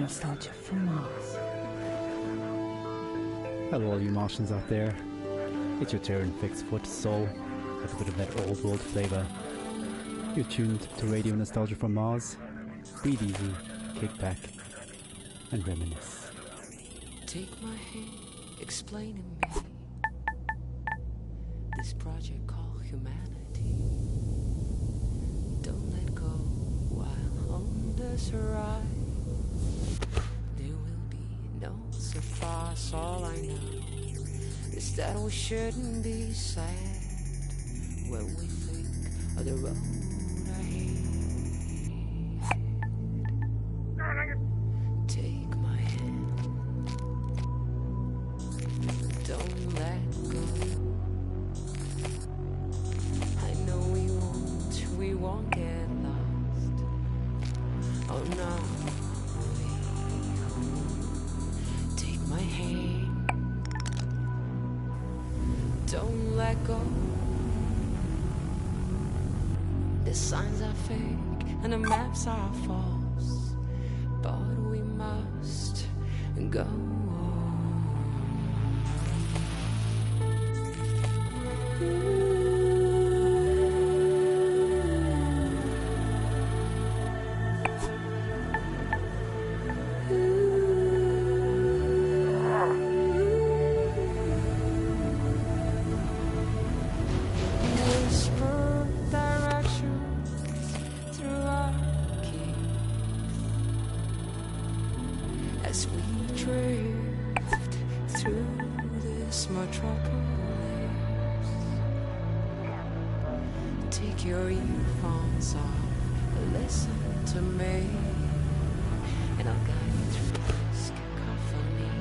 Nostalgia from Mars. Hello all you Martians out there. It's your Terran fixed foot soul with a bit of that old world flavour. You're tuned to Radio Nostalgia from Mars. Breathe easy, kick back and reminisce. Take my hand, explain to me this project called humanity. Don't let go while on this ride. There will be no surprise. All I know is that we shouldn't be sad when we think of the road ahead. Take my hand, don't let go. I know we won't get lost. Oh no, take my hand, don't let go. The signs are fake and the maps are false, but we must go on. Whisper directions through our keys as we drift through this metropolis. Take your earphones off, listen to me, and I'll guide you through this cacophony.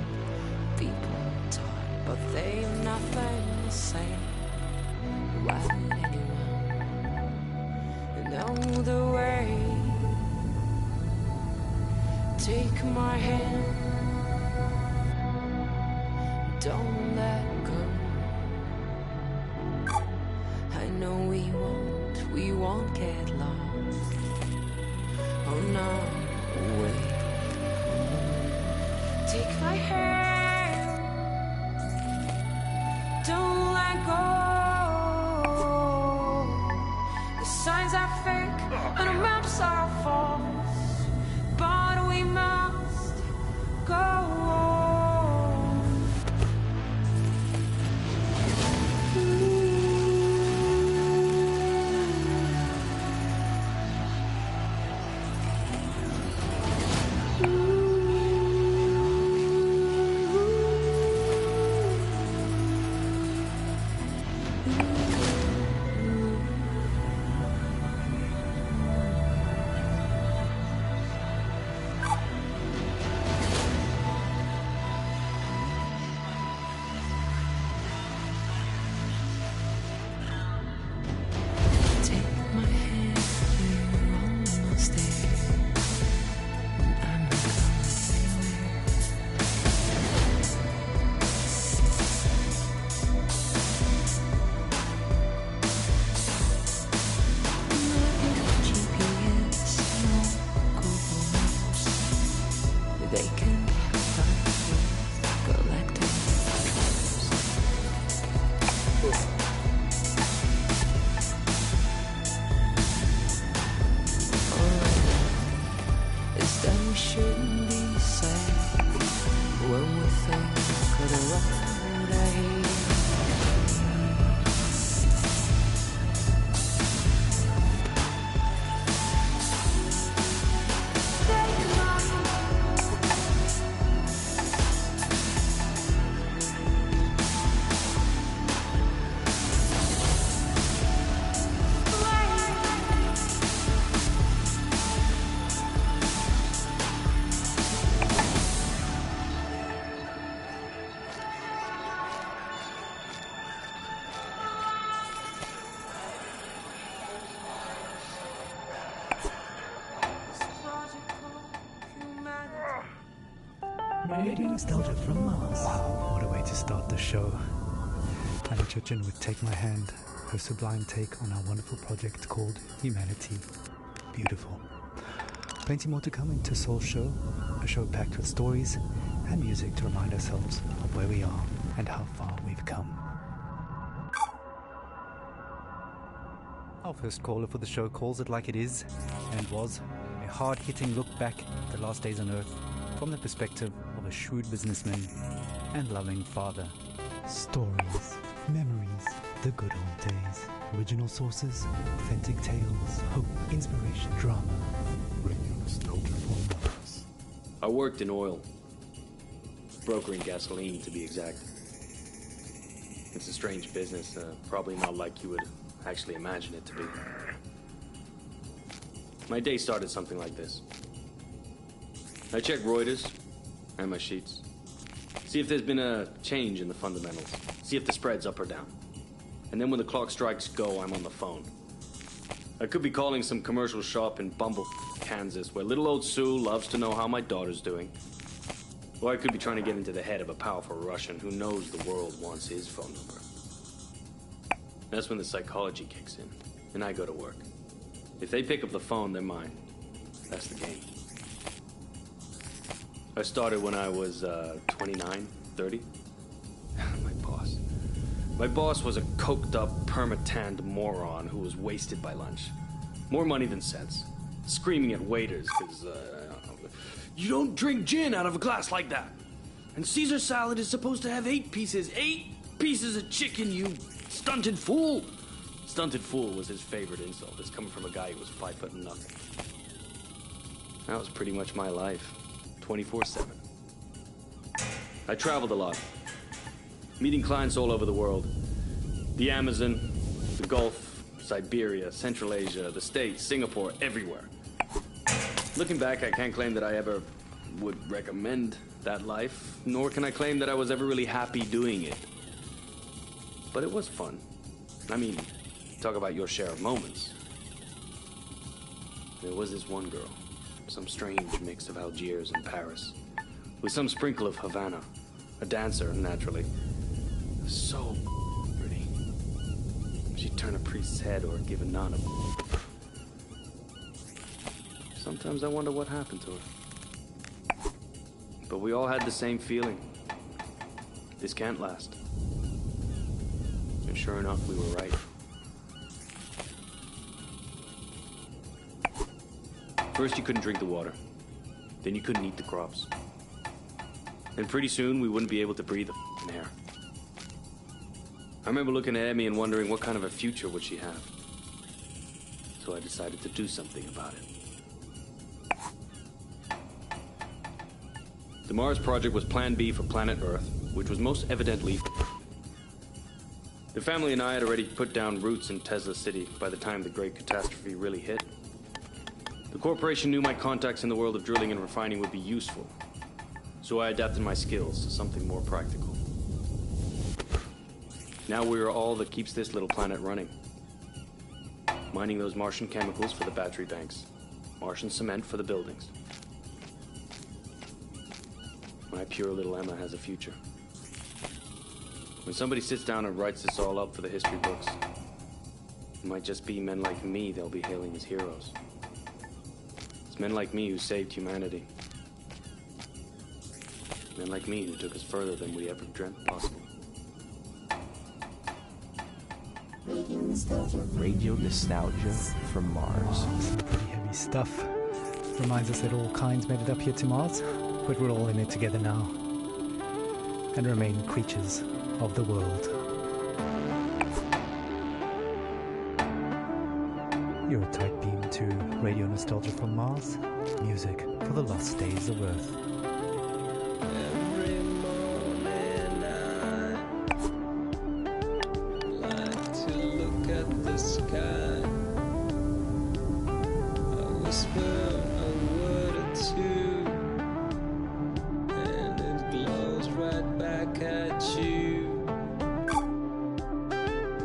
People talk, but they've nothing to say. Why would anyone know the way? Take my hand, don't let go. I know we won't get lost. Oh no, wait. Take my hand, don't let go. The signs are fake and the maps are false, but we must go on. Radio Nostalgia from Mars. Wow, what a way to start the show. Anna Churchin would Take My Hand, her sublime take on our wonderful project called Humanity. Beautiful. Plenty more to come into Soul Show, a show packed with stories and music to remind ourselves of where we are and how far we've come. Our first caller for the show calls it like it is, and was a hard-hitting look back at the last days on Earth from the perspective of a shrewd businessman and loving father. Stories, memories, the good old days. Original sources, authentic tales, hope, inspiration, drama. Radio nostalgia for Mars. I worked in oil. Brokering gasoline, to be exact. It's a strange business, probably not like you would actually imagine it to be. My day started something like this. I check Reuters and my sheets. See if there's been a change in the fundamentals. See if the spread's up or down. And then when the clock strikes go, I'm on the phone. I could be calling some commercial shop in Bumble, Kansas, where little old Sue loves to know how my daughter's doing. Or I could be trying to get into the head of a powerful Russian who knows the world wants his phone number. That's when the psychology kicks in, and I go to work. If they pick up the phone, they're mine. That's the game. I started when I was 29, 30. My boss was a coked-up, perma-tanned moron who was wasted by lunch. More money than sense. Screaming at waiters because, you don't drink gin out of a glass like that. And Caesar salad is supposed to have 8 pieces. 8 pieces of chicken, you stunted fool. Stunted fool was his favorite insult. It's coming from a guy who was 5 foot nothing. That was pretty much my life. 24/7. I traveled a lot. Meeting clients all over the world. The Amazon, the Gulf, Siberia, Central Asia, the States, Singapore, everywhere. Looking back, I can't claim that I ever would recommend that life, nor can I claim that I was ever really happy doing it. But it was fun. I mean, talk about your share of moments. There was this one girl, some strange mix of Algiers and Paris, with some sprinkle of Havana, a dancer, naturally. So pretty. She'd turn a priest's head or give a nun a... Sometimes I wonder what happened to her. But we all had the same feeling. This can't last. And sure enough, we were right. First, you couldn't drink the water. Then you couldn't eat the crops. And pretty soon, we wouldn't be able to breathe the f***ing air. I remember looking at Emmy and wondering what kind of a future would she have. So I decided to do something about it. The Mars project was Plan B for planet Earth, which was most evidently... The family and I had already put down roots in Tesla City by the time the great catastrophe really hit. The corporation knew my contacts in the world of drilling and refining would be useful. So I adapted my skills to something more practical. Now we are all that keeps this little planet running. Mining those Martian chemicals for the battery banks. Martian cement for the buildings. My pure little Emma has a future. When somebody sits down and writes this all up for the history books, it might just be men like me they'll be hailing as heroes. It's men like me who saved humanity. Men like me who took us further than we ever dreamt possible. Radio nostalgia from Mars. Some pretty heavy stuff. Reminds us that all kinds made it up here to Mars, but we're all in it together now. And remain creatures of the world. You're a tight beam to Radio Nostalgia from Mars. Music for the lost days of Earth. Every morning I like to look at the sky. I whisper a word or two, and it glows right back at you.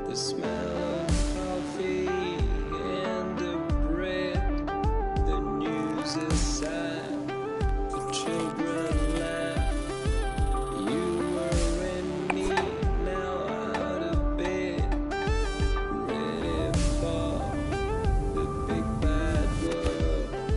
The smell of coffee and the bread, the news is sad, the children laugh. You were in me, now out of bed, ready for the big bad world.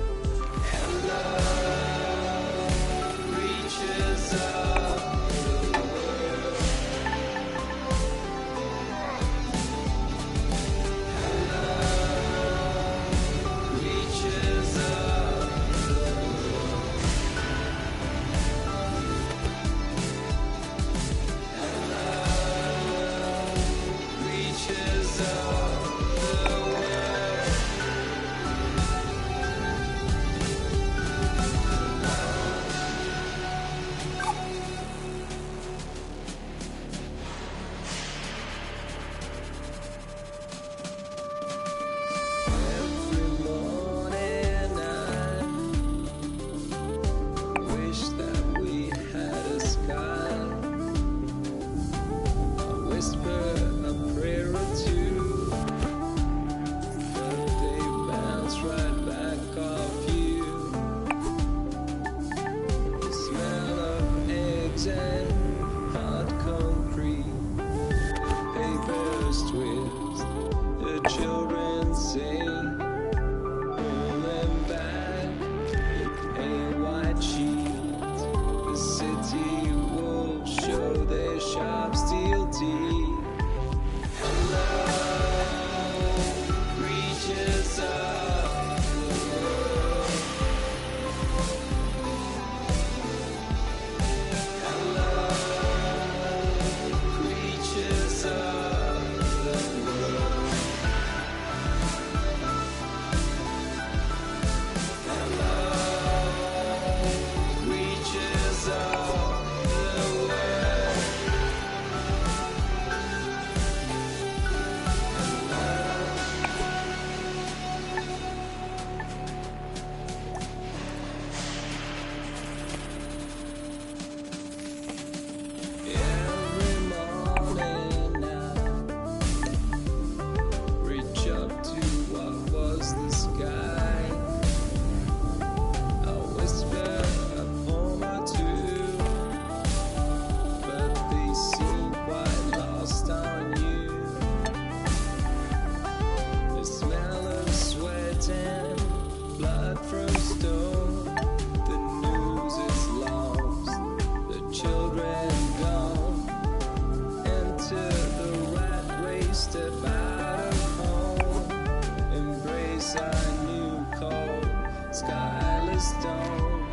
creatures I knew called skyless dawn.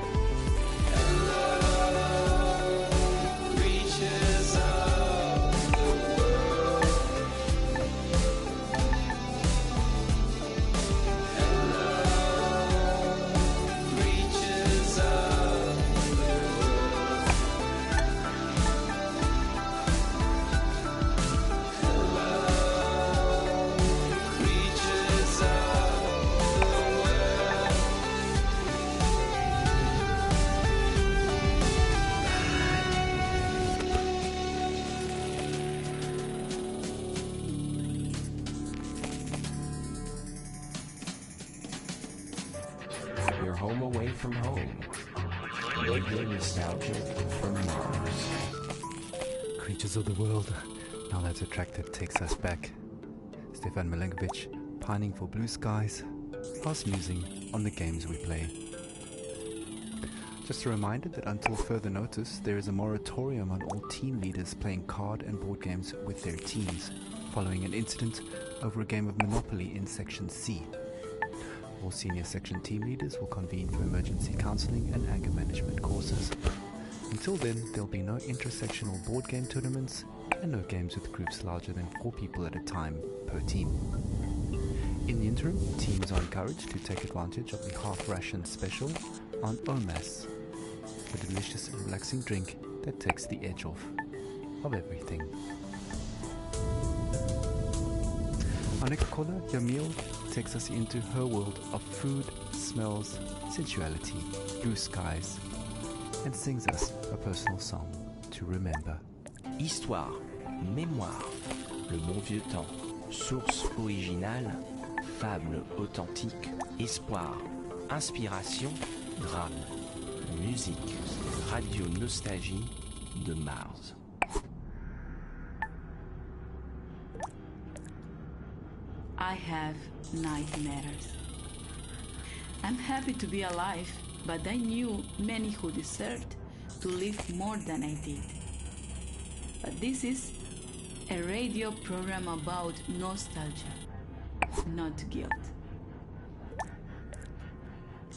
Hello, creatures of the world. Hello, creatures of the world. Hello, creatures of the world. Your home away from home. Radio nostalgia from Mars. Creatures of the world. Now that a track that takes us back. Stefan Milenkovic, pining for blue skies, us musing on the games we play. Just a reminder that until further notice, there is a moratorium on all team leaders playing card and board games with their teams, following an incident over a game of Monopoly in Section C. All senior section team leaders will convene for emergency counseling and anger management courses. Until then, there'll be no intersectional board game tournaments and no games with groups larger than 4 people at a time per team. In the interim, teams are encouraged to take advantage of the half ration special on OMAS, a delicious and relaxing drink that takes the edge off of everything. Our next caller, Yamil, takes us into her world of food, smells, sensuality, blue skies, and sings us a personal song to remember. Histoire, mémoire, le bon vieux temps, source originale, fable authentique, espoir, inspiration, drame, musique, radio nostalgie de Mars. I have nightmares. I'm happy to be alive, but I knew many who deserved to live more than I did. But this is a radio program about nostalgia, not guilt.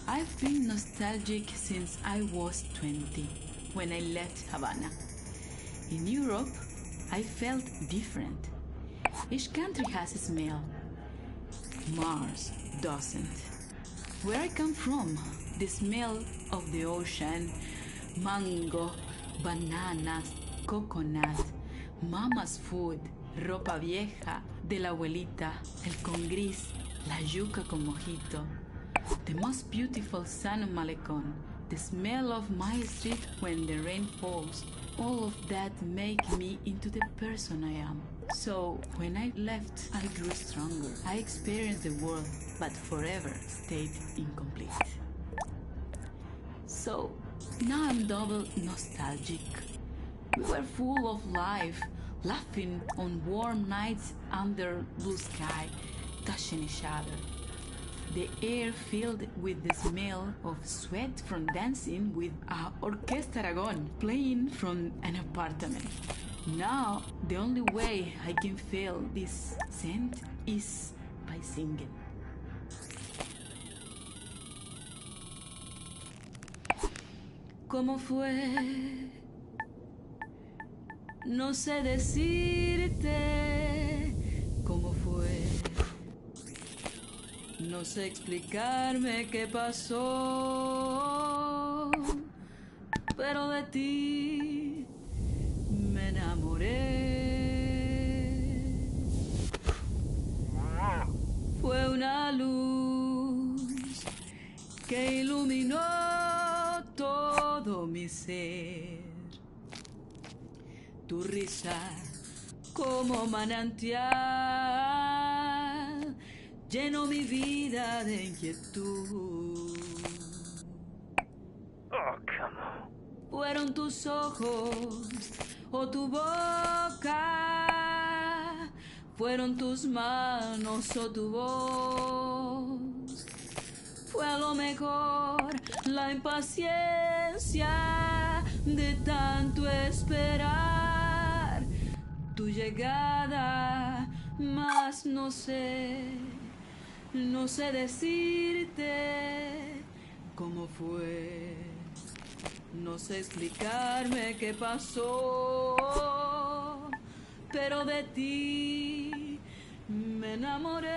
I've been nostalgic since I was 20, when I left Havana. In Europe, I felt different. Each country has a smell. Mars doesn't. Where I come from, the smell of the ocean, mango, bananas, coconut, mama's food, ropa vieja, de la abuelita, el con gris, la yuca con mojito, the most beautiful sun of Malecon, the smell of my street when the rain falls, all of that make me into the person I am. So, when I left, I grew stronger. I experienced the world, but forever stayed incomplete. So, now I'm double nostalgic. We were full of life, laughing on warm nights under blue sky, touching each other. The air filled with the smell of sweat from dancing with a Orquesta Aragon playing from an apartment. Now, the only way I can feel this scent is by singing. ¿Cómo fue? No sé decirte cómo fue. No sé explicarme qué pasó, pero de ti me enamoré. Fue una luz que iluminó todo mi ser. Tu risa como manantial llenó mi vida de inquietud. Oh, come on. Fueron tus ojos o tu boca, fueron tus manos o tu voz. Fue a lo mejor la impaciencia de tanto esperar tu llegada, mas no sé No sé decirte cómo fue. No sé explicarme qué pasó. Pero de ti me enamoré.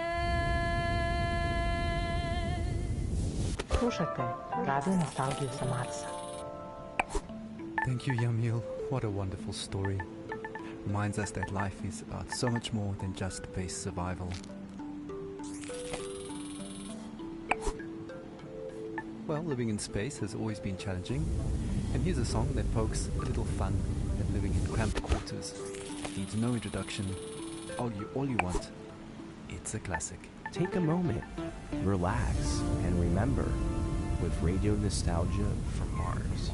Слушайте радио Носталгiju sa Marsa. Thank you, Yamil. What a wonderful story. Reminds us that life is about so much more than just base survival. Well, living in space has always been challenging, and here's a song that pokes a little fun at living in cramped quarters. Needs no introduction. All you want. It's a classic. Take a moment, relax, and remember with Radio Nostalgia from Mars.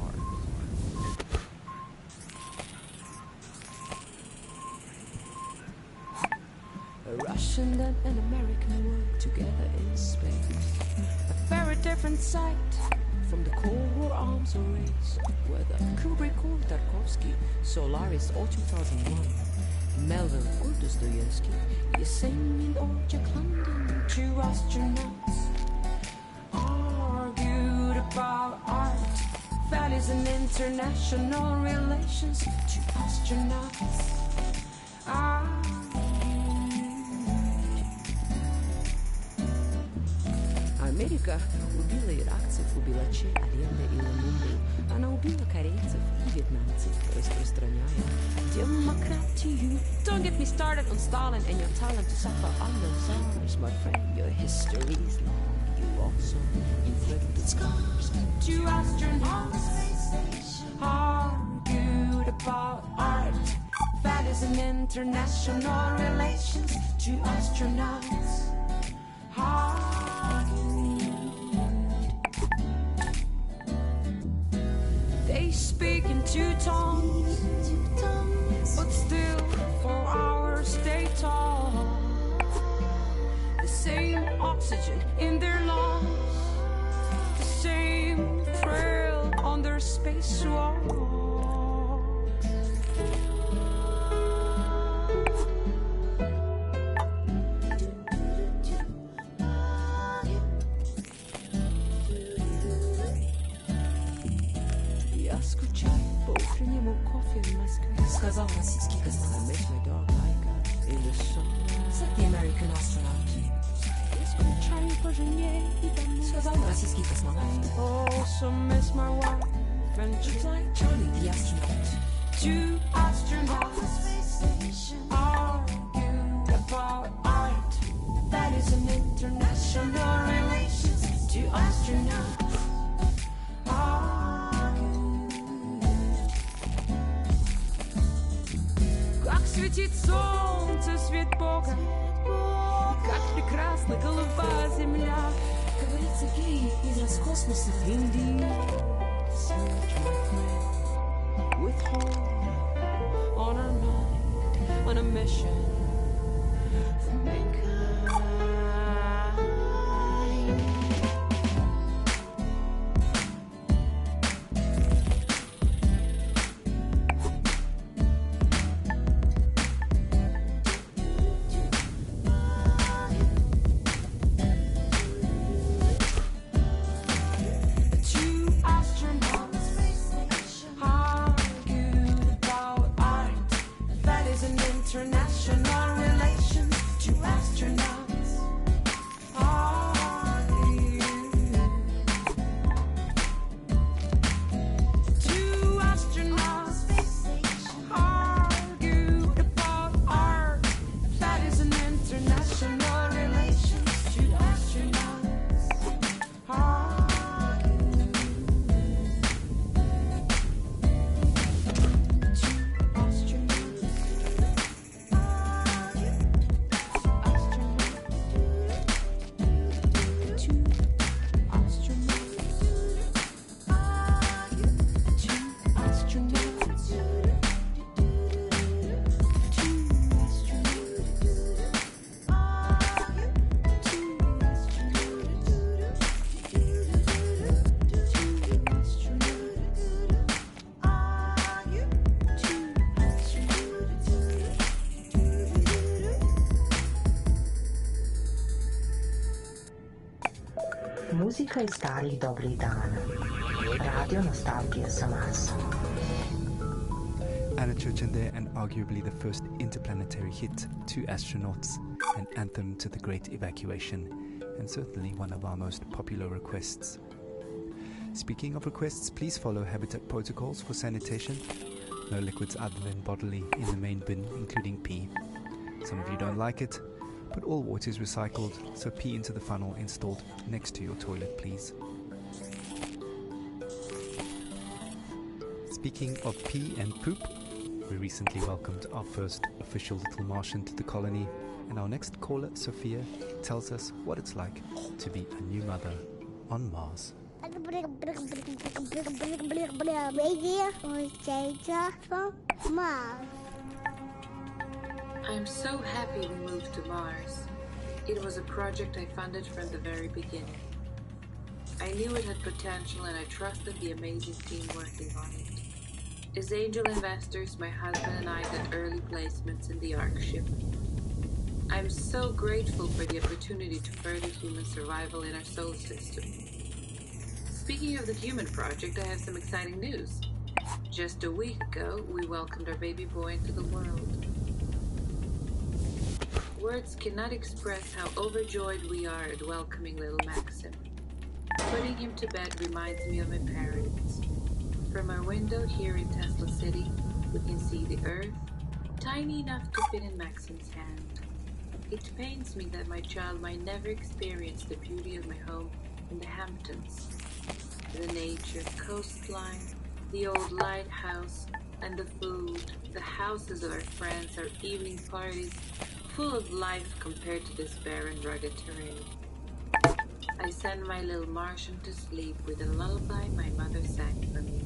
A Russian and an American work together in space. A very different sight from the Cold War arms race. Whether Kubrick or Tarkovsky, Solaris or 2001, Melville or Dostoevsky, Yesenin or Jack London, two astronauts argued about art, values and international relations. Two astronauts Америка убила иракцев, убила Алена и Ламумбу. Она убила корейцев и вьетнамцев, распространяя демократию. Don't get me started on Stalin and your talent to suffer under SARS, my friend. Your history is long. You also inflicted scars. Two astronauts argued about art, values and international relations. Two astronauts They speak in two tongues, but still for hours they talk. The same oxygen in their lungs, the same trail on their spacewalk. Сказал российский космонавт. I met my dog Laika in the sun. Said the American astronaut. Я скучаю по жене и домой. Сказал российский космонавт. Also miss my wife and replied Charlie the astronaut. Two astronauts argued about art, values and international relations. Two astronauts. Светит солнце, свет Бога, как прекрасна голубая земля. Говорится гей из Роскосмоса. Indeed, search my friend with home on a night, on a mission for mankind. International relations to us. Muzika iz starih dobrih dana. Radio nostalgija sa Marsa. Anna Churchill and arguably the first interplanetary hit, Two Astronauts, an anthem to the Great Evacuation, and certainly one of our most popular requests. Speaking of requests, please follow Habitat protocols for sanitation. No liquids other than bodily in the main bin, including pee. Some of you don't like it, but all water is recycled, so pee into the funnel installed next to your toilet, please. Speaking of pee and poop, we recently welcomed our first official little Martian to the colony, and our next caller, Sophia, tells us what it's like to be a new mother on Mars. I'm so happy we moved to Mars. It was a project I funded from the very beginning. I knew it had potential and I trusted the amazing team working on it. As angel investors, my husband and I got early placements in the ARC ship. I'm so grateful for the opportunity to further human survival in our solar system. Speaking of the human project, I have some exciting news. Just a week ago, we welcomed our baby boy into the world. Words cannot express how overjoyed we are at welcoming little Maxim. Putting him to bed reminds me of my parents. From our window here in Tesla City, we can see the Earth, tiny enough to fit in Maxim's hand. It pains me that my child might never experience the beauty of my home in the Hamptons. The nature, coastline, the old lighthouse, and the food, the houses of our friends, our evening parties, full of life compared to this barren, rugged terrain. I send my little Martian to sleep with a lullaby my mother sang for me.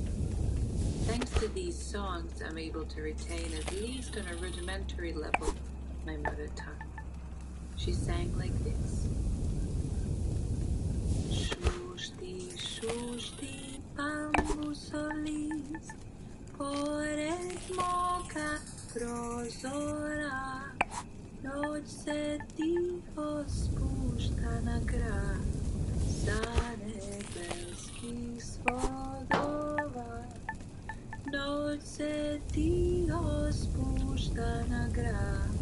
Thanks to these songs, I'm able to retain, at least on a rudimentary level, my mother tongue. She sang like this. Shushti, bambusolis, pored moka prozora, noć se tiho spušta na grad, sa nebeskih svodova. Noć se tiho spušta na grad,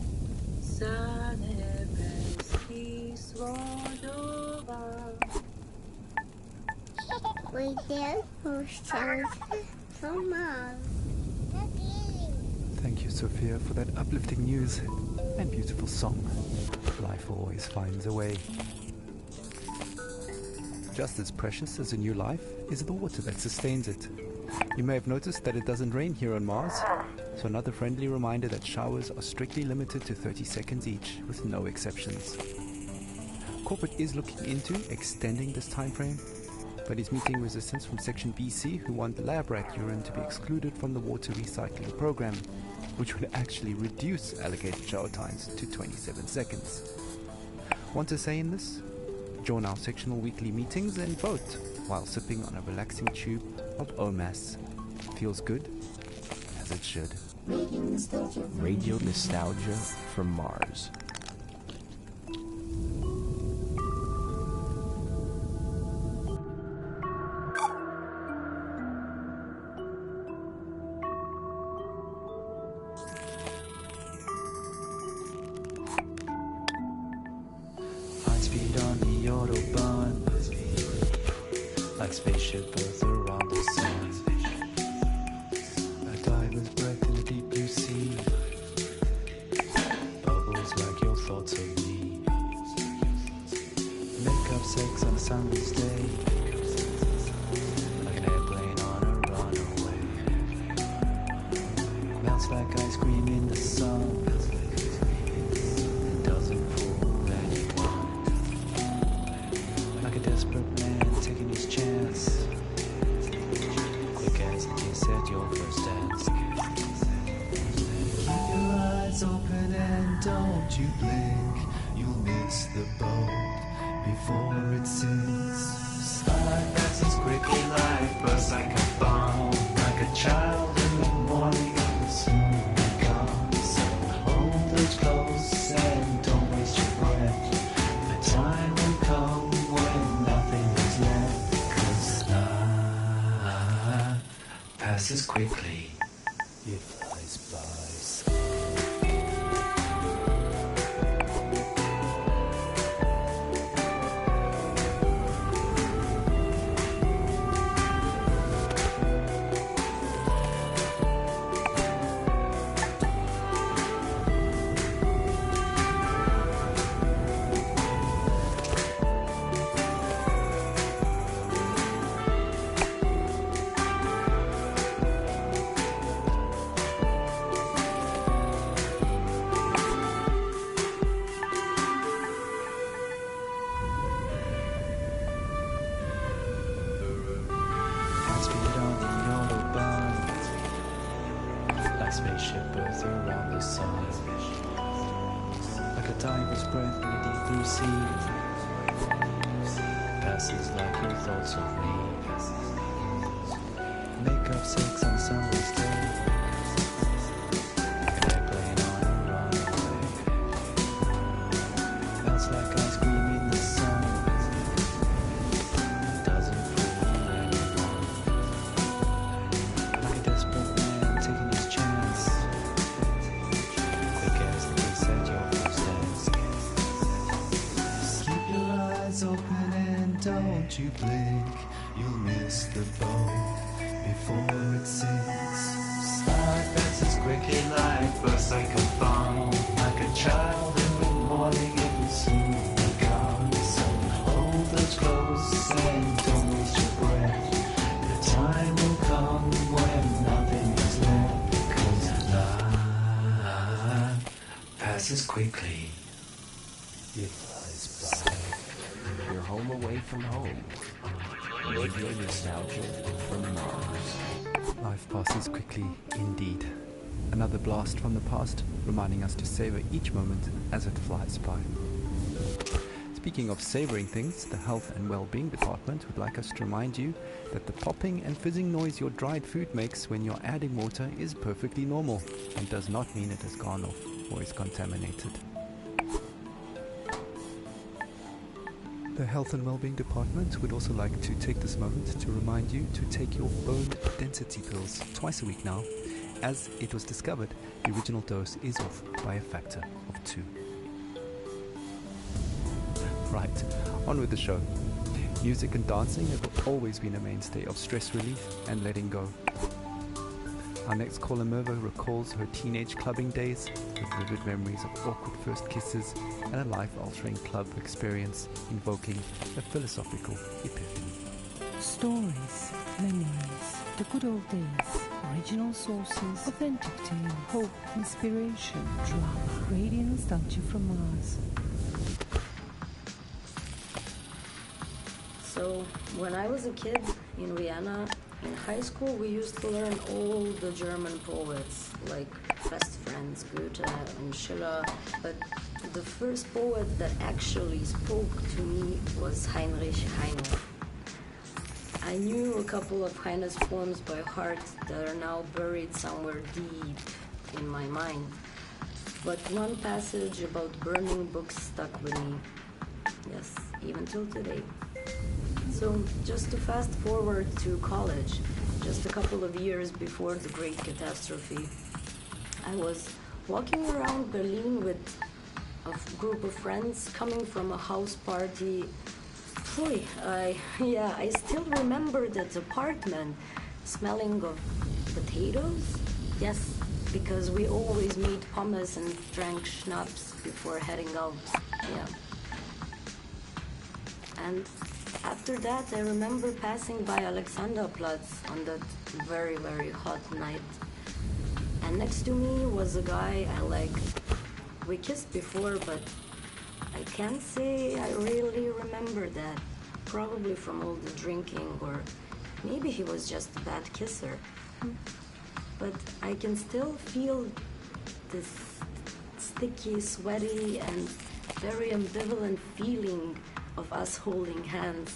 sa nebeskih svodova. Thank you, Sophia, for that uplifting news and beautiful song. Life always finds a way. Just as precious as a new life is the water that sustains it. You may have noticed that it doesn't rain here on Mars, so another friendly reminder that showers are strictly limited to 30 seconds each, with no exceptions. Corporate is looking into extending this time frame, but is meeting resistance from Section BC, who want lab rat urine to be excluded from the water recycling program, which would actually reduce allocated shower times to 27 seconds. Want to say in this? Join our sectional weekly meetings and vote while sipping on a relaxing tube of OMAS. Feels good, as it should. Radio nostalgia from Mars. High speed on the Autobahn, like spaceship Earth around the sun. A diver's breath in a deep blue sea, bubbles like your thoughts of me. Make up sex on a sunless day, like an airplane on a runaway. Melts like ice cream in the sun. It doesn't fool anyone. Like a desperate man taking his chance. Quick as a kiss at your first dance. Keep your eyes open and don't you blink. You'll miss the boat before it sinks. Slide passes quickly like bursts like a bomb. Like a child in the morning, will soon be gone. So hold those close and don't waste your breath. The time will come when nothing passes quickly. It flies by. Spaceship birds around the sun, like a diver's breath in a deep blue sea, passes like your thoughts of me. Make up sex on summer's day, like an airplane on a runway. Melts like ice cream in the sun, doesn't fool anyone. Like a desperate man taking his chance, quick as the kiss at your footsteps. Keep your eyes open and don't you blink, you'll miss the boat before it sinks. Sky passes quickly like bursts like a bomb, like a child in the morning it will soon be gone. So hold it close and don't waste your breath, the time will come when nothing is left, 'cause life passes quickly. It flies by. You're home away from home. Radio nostalgia from Mars. Life passes quickly indeed. Another blast from the past, reminding us to savor each moment as it flies by. Speaking of savoring things, the Health and Wellbeing Department would like us to remind you that the popping and fizzing noise your dried food makes when you're adding water is perfectly normal and does not mean it has gone off or is contaminated. The Health and Wellbeing Department would also like to take this moment to remind you to take your bone density pills twice a week now, as it was discovered the original dose is off by a factor of 2. Right, on with the show. Music and dancing have always been a mainstay of stress relief and letting go. Our next caller, Merva, recalls her teenage clubbing days with vivid memories of awkward first kisses and a life-altering club experience invoking a philosophical epiphany. Stories, memories, the good old days, original sources, authentic tales, hope, inspiration, drama, radio nostalgia from Mars. So, when I was a kid in Vienna, in high school, we used to learn all the German poets, like Best Friends, Goethe and Schiller, but the first poet that actually spoke to me was Heinrich Heine. I knew a couple of Heine's poems by heart that are now buried somewhere deep in my mind, but one passage about burning books stuck with me, yes, even till today. So, just to fast forward to college, just a couple of years before the Great Catastrophe, I was walking around Berlin with a group of friends coming from a house party. Boy, I still remember that apartment smelling of potatoes. Yes, because we always made pommes and drank schnapps before heading out. Yeah. And after that, I remember passing by Alexanderplatz on that very, very hot night. And next to me was a guy I liked. We kissed before, but I can't say I really remember that. Probably from all the drinking, or maybe he was just a bad kisser. But I can still feel this sticky, sweaty, and very ambivalent feeling of us holding hands.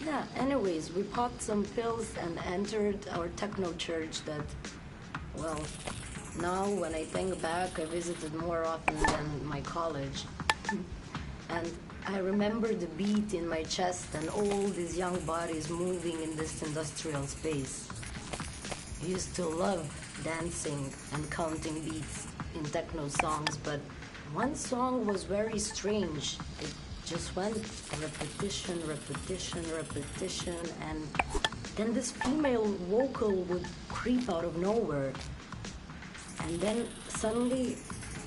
Yeah, anyways, we popped some pills and entered our techno church that, well, now when I think back, I visited more often than my college. And I remember the beat in my chest and all these young bodies moving in this industrial space. used to love dancing and counting beats in techno songs, but one song was very strange. It just went repetition, repetition, repetition, and then this female vocal would creep out of nowhere. And then suddenly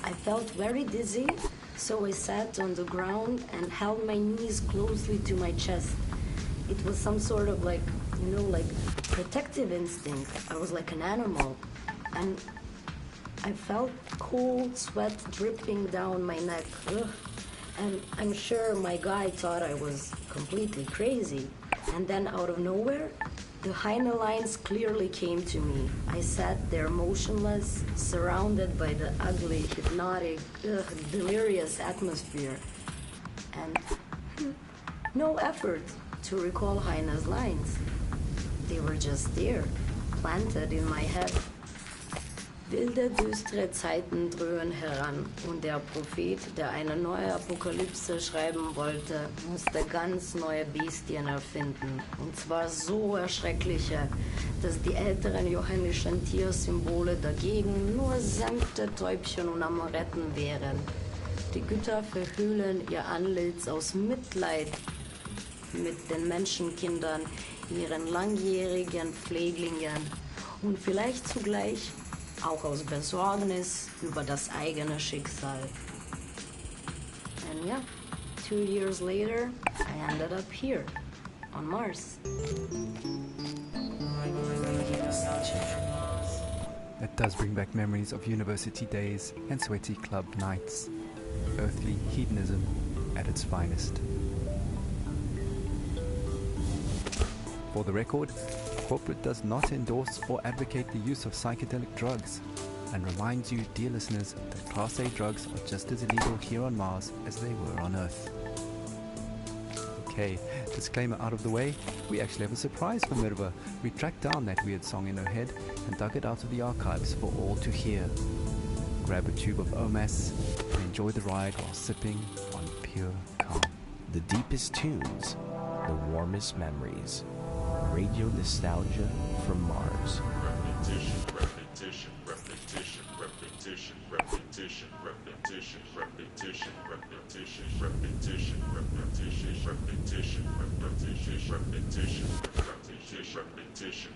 I felt very dizzy, so I sat on the ground and held my knees closely to my chest. It was some sort of like protective instinct. I was like an animal. And I felt cold sweat dripping down my neck. Ugh. And I'm sure my guy thought I was completely crazy. And then out of nowhere, the Heine lines clearly came to me. I sat there motionless, surrounded by the ugly, hypnotic, delirious atmosphere. And no effort to recall Heine's lines. They were just there, planted in my head. Wilde, düstere Zeiten dröhnen heran und der Prophet, der eine neue Apokalypse schreiben wollte, musste ganz neue Bestien erfinden. Und zwar so erschreckliche, dass die älteren johannischen Tiersymbole dagegen nur sanfte Täubchen und Amoretten wären. Die Götter verhüllen ihr Antlitz aus Mitleid mit den Menschenkindern, ihren langjährigen Pfleglingen und vielleicht zugleich auch aus Besorgnis über das eigene Schicksal. And yeah, 2 years later, I ended up here, on Mars. That does bring back memories of university days and sweaty club nights. Earthly hedonism at its finest. For the record, corporate does not endorse or advocate the use of psychedelic drugs, and reminds you, dear listeners, that Class A drugs are just as illegal here on Mars as they were on Earth. Okay, disclaimer out of the way, we actually have a surprise for Mirva. We tracked down that weird song in her head and dug it out of the archives for all to hear. Grab a tube of OMAS and enjoy the ride while sipping on pure calm. The deepest tunes, the warmest memories. Radio nostalgia from Mars. Repetition, repetition, repetition, repetition, repetition, repetition, repetition, repetition, repetition, repetition, repetition, repetition, repetition, repetition, repetition.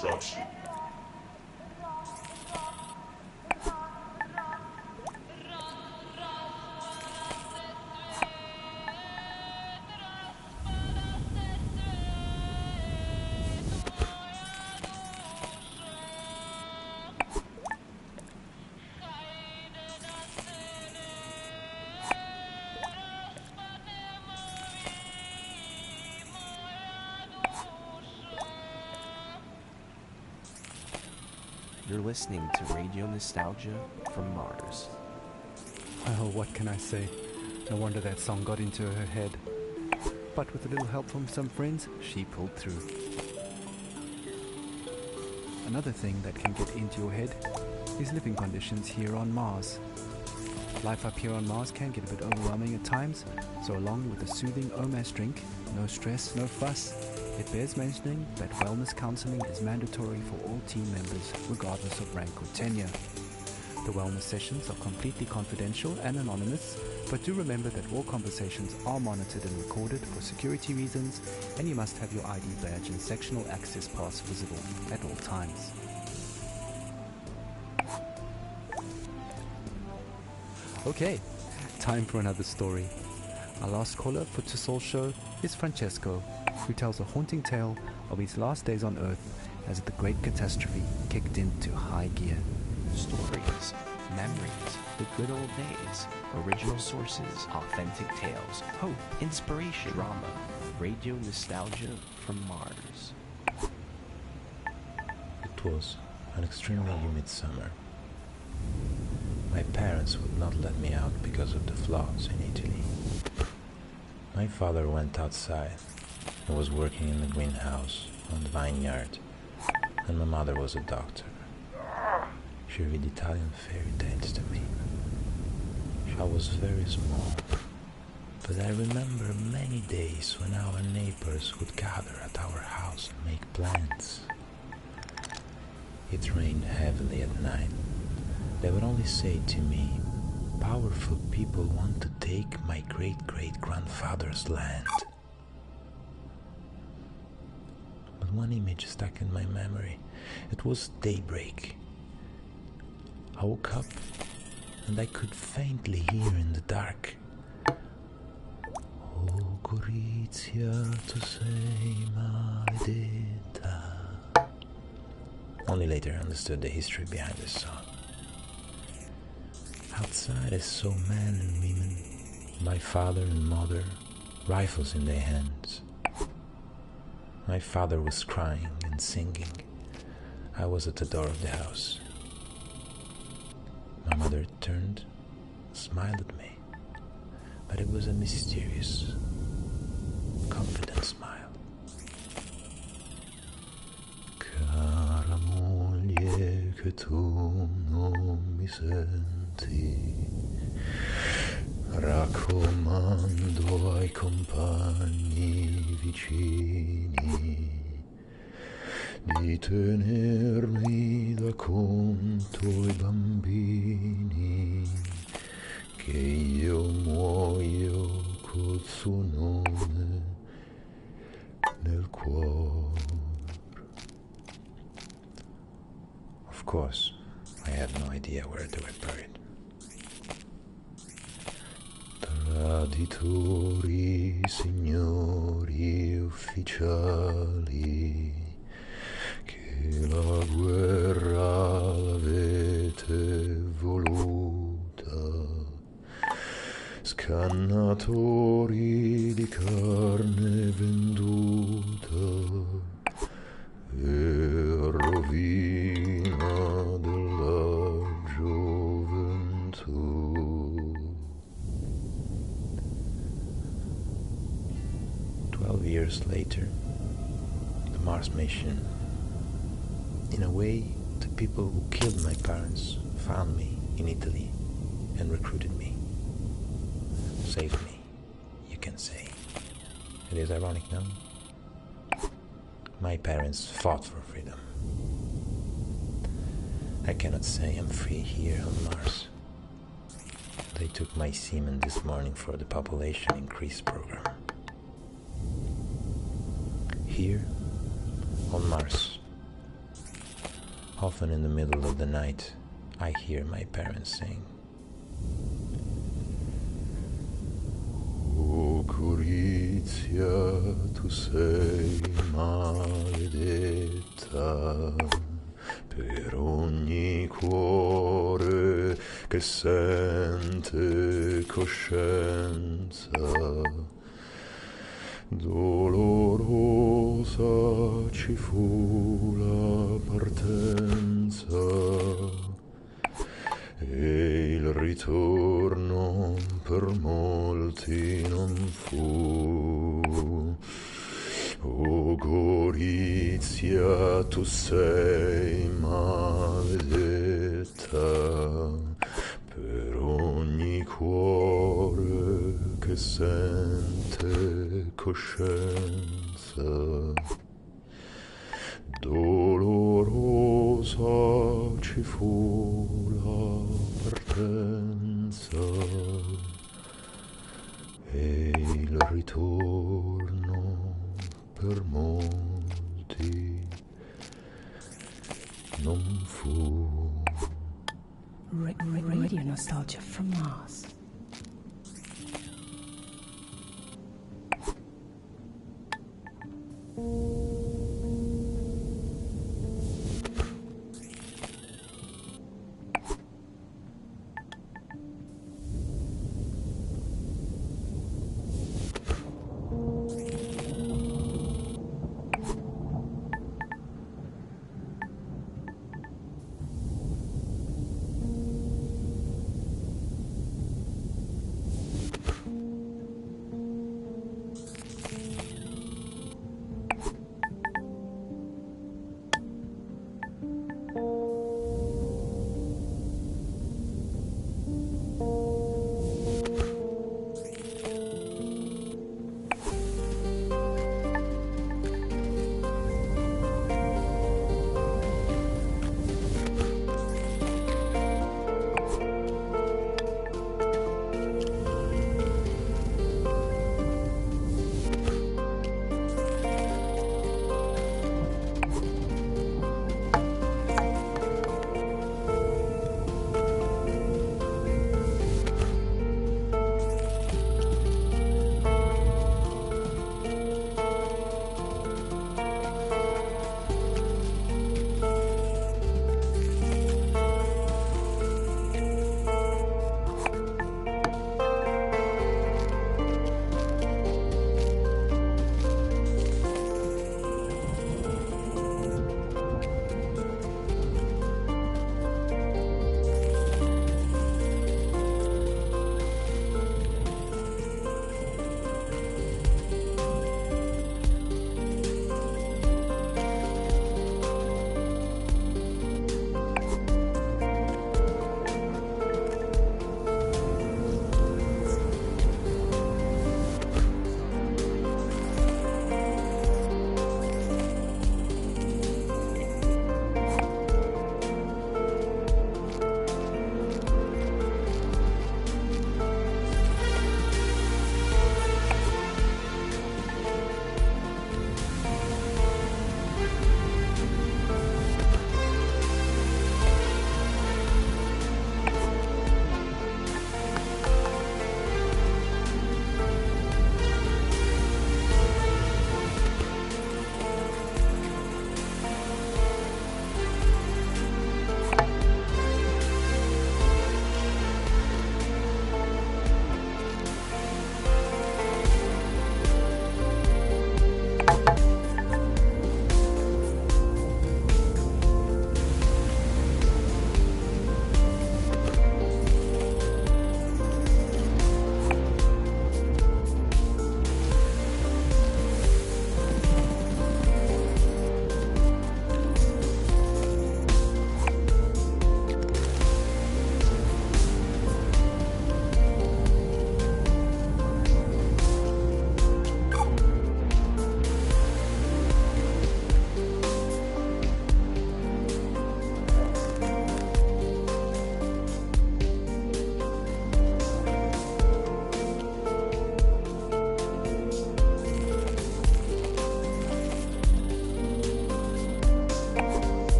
destruction. You're listening to Radio Nostalgia from Mars. Well, what can I say? No wonder that song got into her head. But with a little help from some friends, she pulled through. Another thing that can get into your head is living conditions here on Mars. Life up here on Mars can get a bit overwhelming at times, so along with a soothing OMAS drink, no stress, no fuss, it bears mentioning that wellness counseling is mandatory for all team members, regardless of rank or tenure. The wellness sessions are completely confidential and anonymous, but do remember that all conversations are monitored and recorded for security reasons, and you must have your ID badge and sectional access pass visible at all times. Okay, time for another story. Our last caller for To Soul Show is Francesco, who tells a haunting tale of his last days on Earth as the great catastrophe kicked into high gear. Stories, memories, the good old days, original sources, authentic tales, hope, inspiration, drama, radio nostalgia from Mars. It was an extremely humid summer. My parents would not let me out because of the floods in Italy. My father went outside and was working in the greenhouse on the vineyard, and my mother was a doctor. She read Italian fairy tales to me. I was very small, but I remember many days when our neighbors would gather at our house and make plans. It rained heavily at night. They would only say to me, "Powerful people want to take my great-great-grandfather's land." But one image stuck in my memory. It was daybreak. I woke up and I could faintly hear in the dark, "Oh Gorizia, tu sei maledetta." Only later I understood the history behind this song. Outside I saw men and women, my father and mother, rifles in their hands. My father was crying and singing. I was at the door of the house. My mother turned, smiled at me, but it was a mysterious, confident smile. Cara moglie, che tu non mi senti, raccomando ai compagni vicini di tenermi da conto i bambini, che io muoio col suo nome nel cuore. Of course, I had no idea where they were buried. Traditori, signori ufficiali, che la guerra l'avete voluta, scannatori di carne venduta e rovina della gioventù. 12 years later, the Mars mission, in a way, the people who killed my parents found me in Italy and recruited me. Saved me, you can say. It is ironic, no? My parents fought for freedom. I cannot say I'm free here on Mars. They took my semen this morning for the population increase program. Here, on Mars, Often in the middle of the night, I hear my parents sing. O Gorizia, tu sei maledetta per ogni cuore che sente coscienza. Dolorosa ci fu la partenza e il ritorno per molti non fu. O Gorizia, tu sei maledetta per ogni cuore che sente coscienza. Dolorosa ci fu la partenza e il ritorno per molti non fu. Radio Nostalgia from Mars.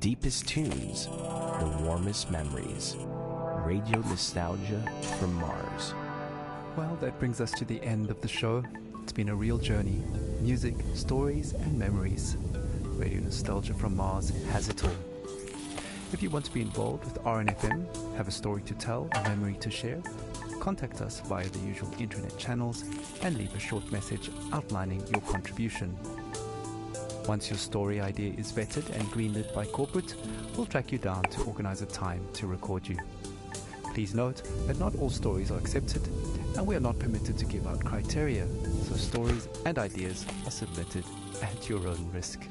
deepest tunes, the warmest memories. Radio nostalgia from Mars. Well, that brings us to the end of the show. It's been a real journey. Music, stories, and memories. Radio Nostalgia from Mars has it all. If you want to be involved with RNFM, have a story to tell, a memory to share, contact us via the usual internet channels and leave a short message outlining your contribution. Once your story idea is vetted and greenlit by corporate, we'll track you down to organize a time to record you. Please note that not all stories are accepted and we are not permitted to give out criteria, so stories and ideas are submitted at your own risk.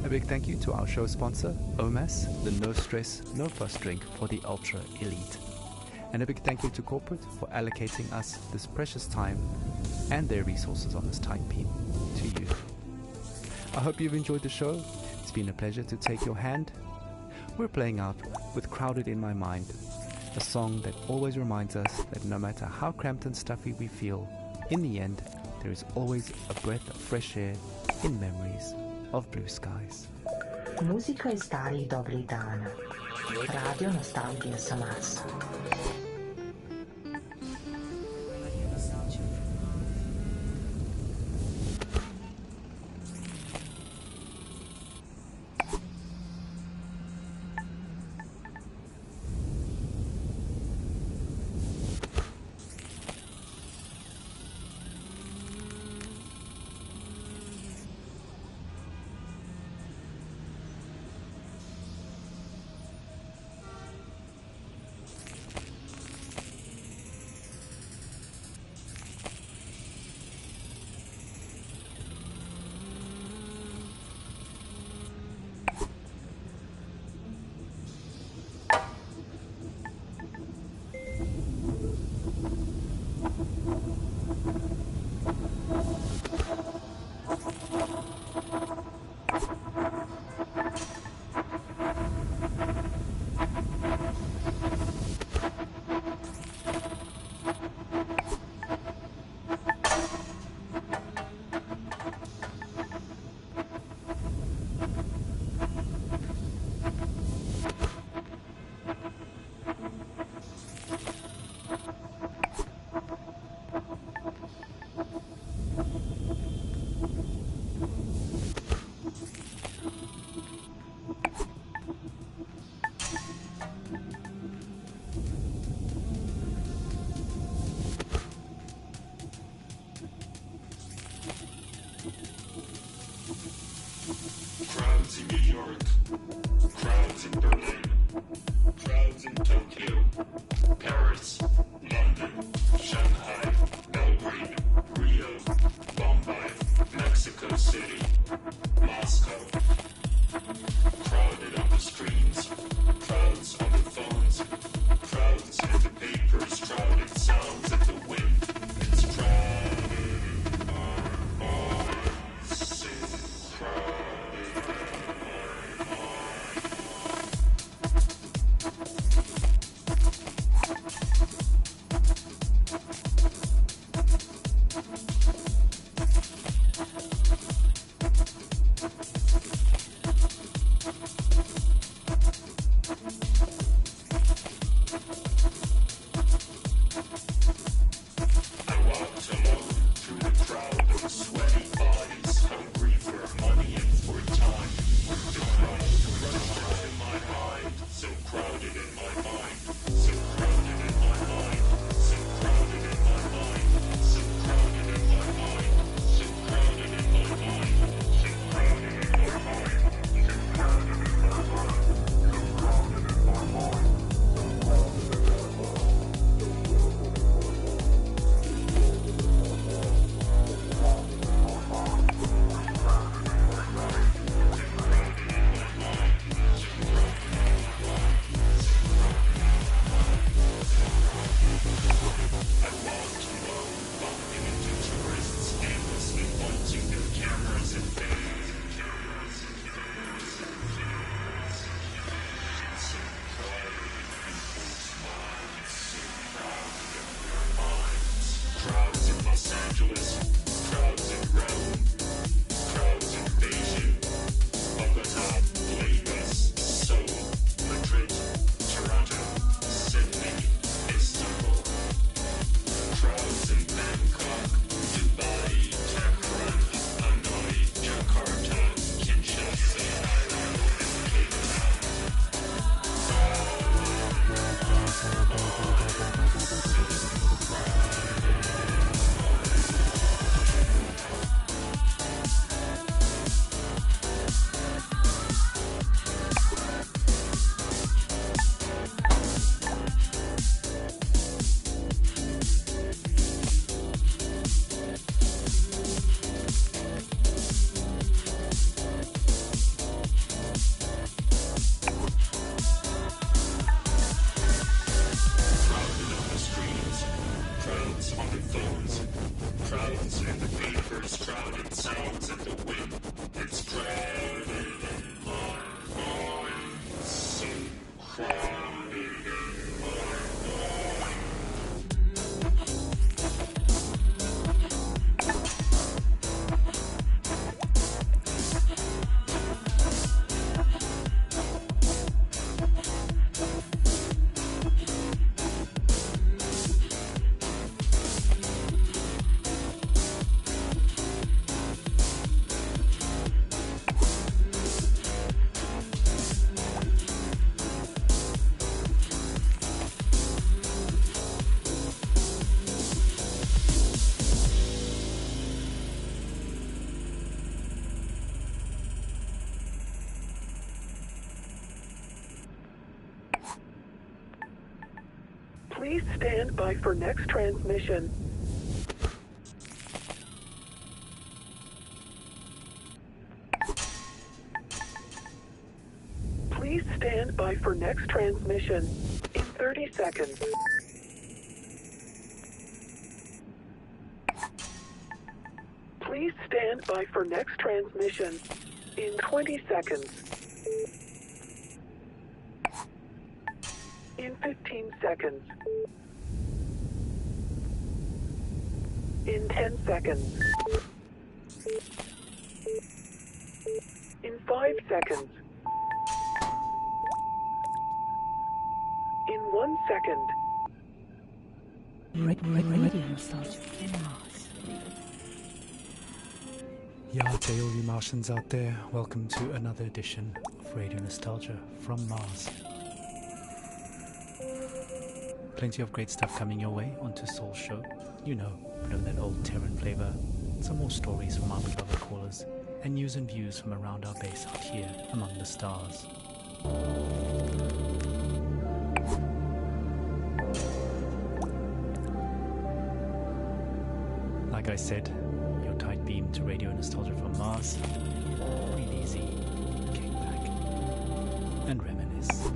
A big thank you to our show sponsor, OMAS, the No Stress, No Fuss drink for the Ultra Elite. And a big thank you to corporate for allocating us this precious time and their resources on this time beam to you. I hope you've enjoyed the show. It's been a pleasure to take your hand. We're playing out with Crowded in My Mind, a song that always reminds us that no matter how cramped and stuffy we feel, in the end, there is always a breath of fresh air in memories of blue skies. Muzika iz starih dobrih dana. Radio Nostalgija sa Marsa. Please stand by for next transmission. Please stand by for next transmission in 30 seconds. Please stand by for next transmission in 20 seconds. In 15 seconds. In 10 seconds. In 5 seconds. In 1 second. Radio Nostalgia from Mars. Yeah, to all you Martians out there, welcome to another edition of Radio Nostalgia from Mars. Plenty of great stuff coming your way onto Soul Show. You know that old Terran flavor, some more stories from our beloved callers, and news and views from around our base out here among the stars. Like I said, your tight beam to Radio Nostalgia from Mars. Breathe easy, kick back, and reminisce.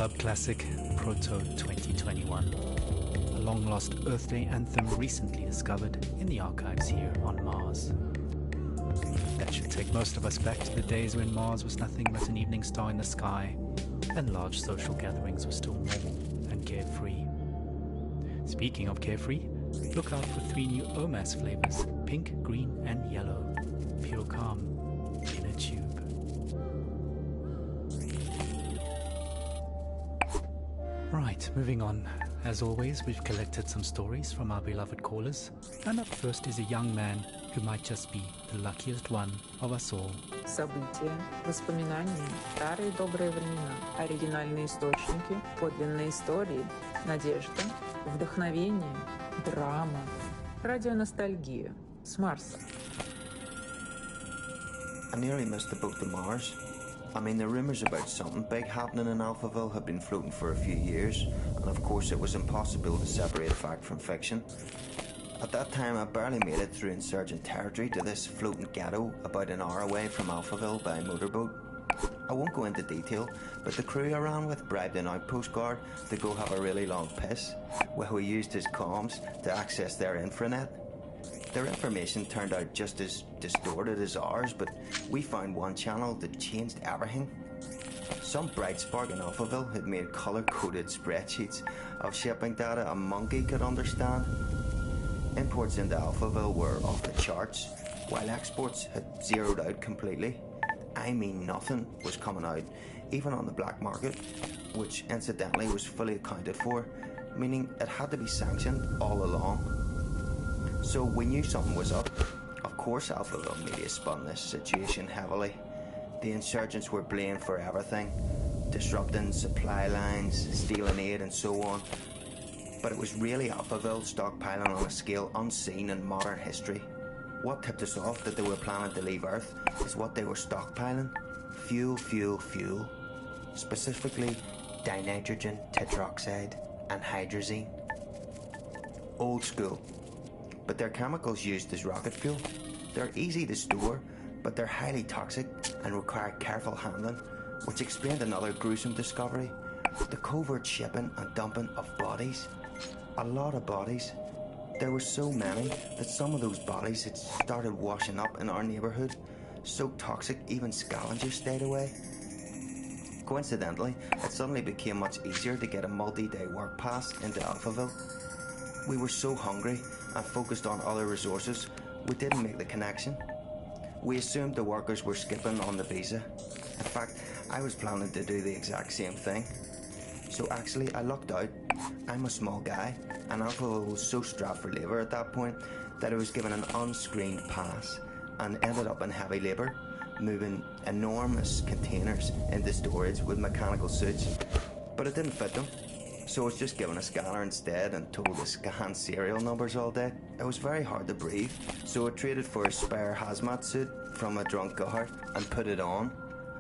club classic, Proto 2021. A long-lost Earth Day anthem recently discovered in the archives here on Mars. That should take most of us back to the days when Mars was nothing but an evening star in the sky, and large social gatherings were still normal and carefree. Speaking of carefree, look out for 3 new OMAS flavors, pink, green and yellow. Pure calm in a tube. Right, moving on. As always, we've collected some stories from our beloved callers, and up first is a young man who might just be the luckiest one of us all. События, воспоминания, старые добрые времена, оригинальные источники, подлинные истории, надежда, вдохновение, драма, радионостальгия с Марса. I nearly missed the boat to Mars. I mean, the rumours about something big happening in Alphaville had been floating for a few years, and of course it was impossible to separate fact from fiction. At that time, I barely made it through insurgent territory to this floating ghetto about an hour away from Alphaville by motorboat. I won't go into detail, but the crew I ran with bribed an outpost guard to go have a really long piss, while we used his comms to access their infranet. Their information turned out just as distorted as ours, but we found one channel that changed everything. Some bright spark in Alphaville had made colour-coded spreadsheets of shipping data a monkey could understand. Imports into Alphaville were off the charts, while exports had zeroed out completely. I mean, nothing was coming out, even on the black market, which incidentally was fully accounted for, meaning it had to be sanctioned all along. So we knew something was up. Of course Alphaville media spun this situation heavily. The insurgents were blamed for everything, disrupting supply lines, stealing aid and so on. But it was really Alphaville stockpiling on a scale unseen in modern history. What tipped us off that they were planning to leave Earth is what they were stockpiling. Fuel, fuel, fuel. Specifically, dinitrogen tetroxide and hydrazine. Old school. But they're chemicals used as rocket fuel. They're easy to store, but they're highly toxic and require careful handling, which explained another gruesome discovery: the covert shipping and dumping of bodies. A lot of bodies. There were so many that some of those bodies had started washing up in our neighbourhood, so toxic even scavengers stayed away. Coincidentally, it suddenly became much easier to get a multi-day work pass into Alphaville. We were so hungry and focused on other resources, we didn't make the connection. We assumed the workers were skipping on the visa. In fact, I was planning to do the exact same thing. So actually, I lucked out. I'm a small guy, and Alphaville was so strapped for labour at that point that I was given an unscreened pass and ended up in heavy labour, moving enormous containers into storage with mechanical suits. But it didn't fit them. So I was just given a scanner instead and told to scan serial numbers all day. It was very hard to breathe, so I traded for a spare hazmat suit from a drunk guard and put it on.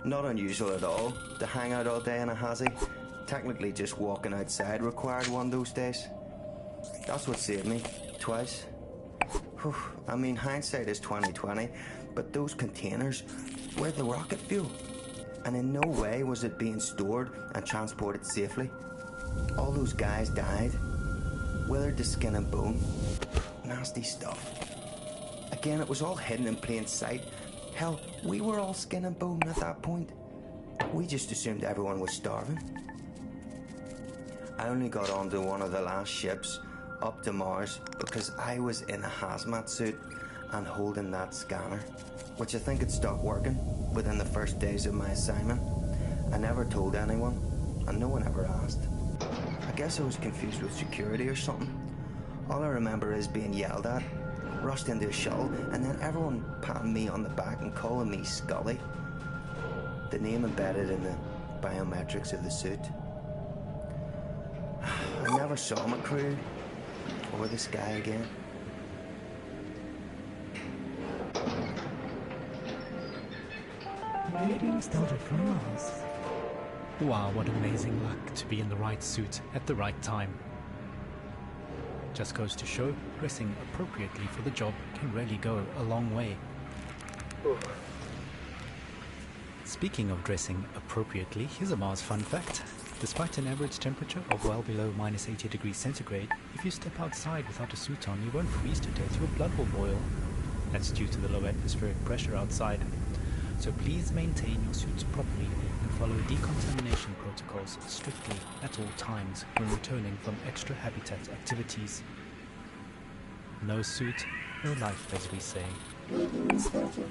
Not unusual at all to hang out all day in a hazy. Technically just walking outside required one those days. That's what saved me, twice. Whew. I mean, hindsight is 20/20, but those containers were the rocket fuel. And in no way was it being stored and transported safely. All those guys died, withered to skin and bone. Nasty stuff. Again, it was all hidden in plain sight. Hell, we were all skin and bone at that point. We just assumed everyone was starving. I only got onto one of the last ships up to Mars because I was in a hazmat suit and holding that scanner, which I think had stopped working within the first days of my assignment. I never told anyone, and no one ever asked. I guess I was confused with security or something. All I remember is being yelled at, rushed into a shuttle, and then everyone patting me on the back and calling me Scully. The name embedded in the biometrics of the suit. I never saw my crew or the sky again. Radio nostalgia from Mars. Wow, what amazing luck to be in the right suit at the right time. Just goes to show, dressing appropriately for the job can really go a long way. Speaking of dressing appropriately, here's a Mars fun fact. Despite an average temperature of well below minus 80 degrees centigrade, if you step outside without a suit on, you won't freeze to death, your blood will boil. That's due to the low atmospheric pressure outside. So please maintain your suits properly and follow decontamination protocols strictly at all times when returning from extra habitat activities. No suit, no life, as we say.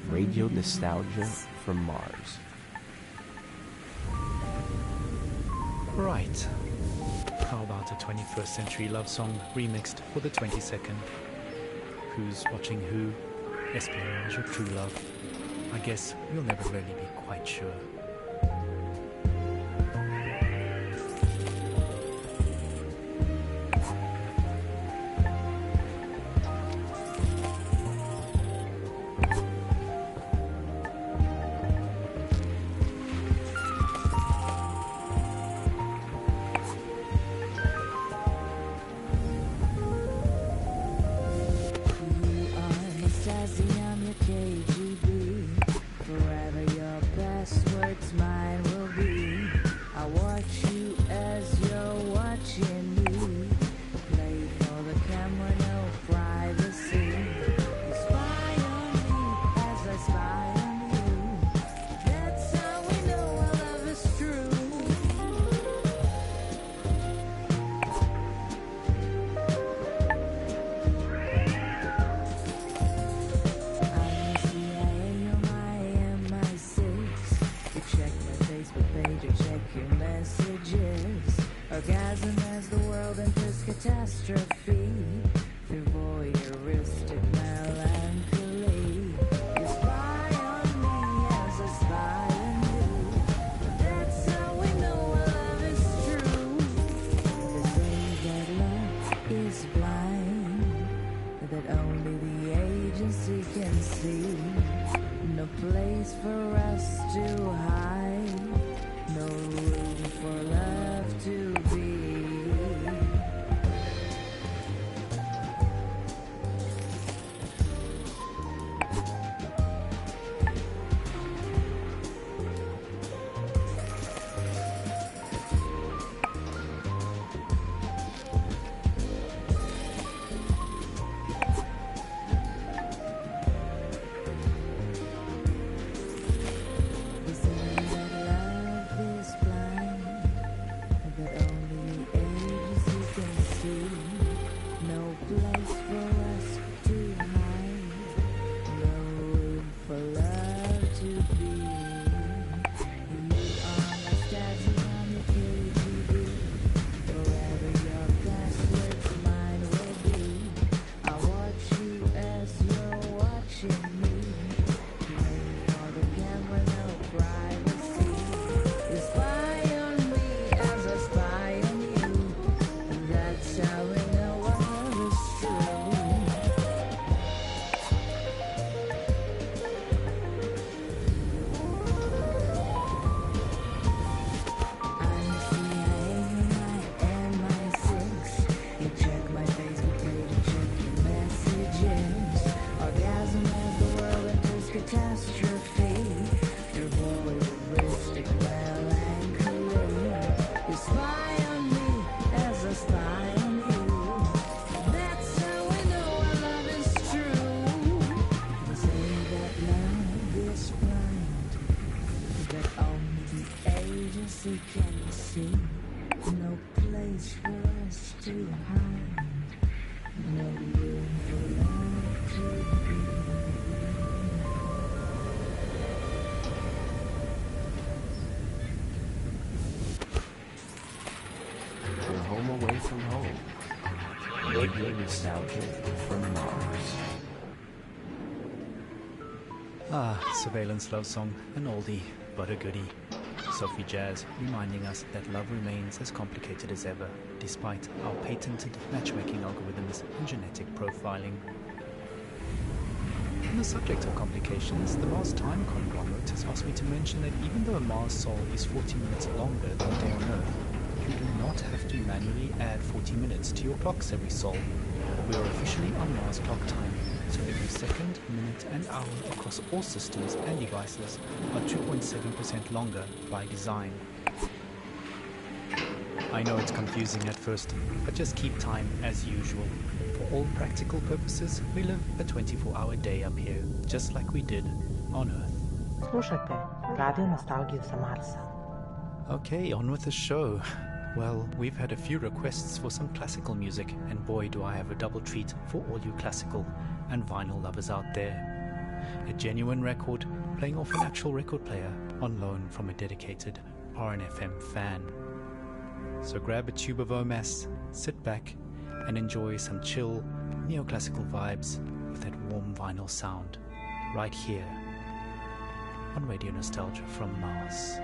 Radio nostalgia from Mars. Right. How about a 21st century love song remixed for the 22nd? Who's watching who? Espionage or true love? I guess we'll never really be quite sure. Catastrophe through voyeuristic melancholy. You spy on me as I spy on you. That's how we know our love is true. They say that love is blind, that only the agency can see. No place for us to hide, no room for love to be. Surveillance love song, an oldie, but a goodie. Sophie Jazz reminding us that love remains as complicated as ever, despite our patented matchmaking algorithms and genetic profiling. On the subject of complications, the Mars Time Conglomerate has asked me to mention that even though a Mars sol is 40 minutes longer than a day on Earth, you do not have to manually add 40 minutes to your clocks every sol. We are officially on Mars clock time, so every second, minute and hour across all systems and devices are 2.7% longer by design. I know it's confusing at first, but just keep time as usual. For all practical purposes, we live a 24-hour day up here, just like we did on Earth. Slušajte Radio Nostalgiju sa Marsa. Okay, on with the show. Well, we've had a few requests for some classical music, and boy do I have a double treat for all you classical and vinyl lovers out there. A genuine record playing off an actual record player on loan from a dedicated RNFM fan. So grab a tube of OMAS, sit back, and enjoy some chill, neoclassical vibes with that warm vinyl sound, right here on Radio Nostalgia from Mars.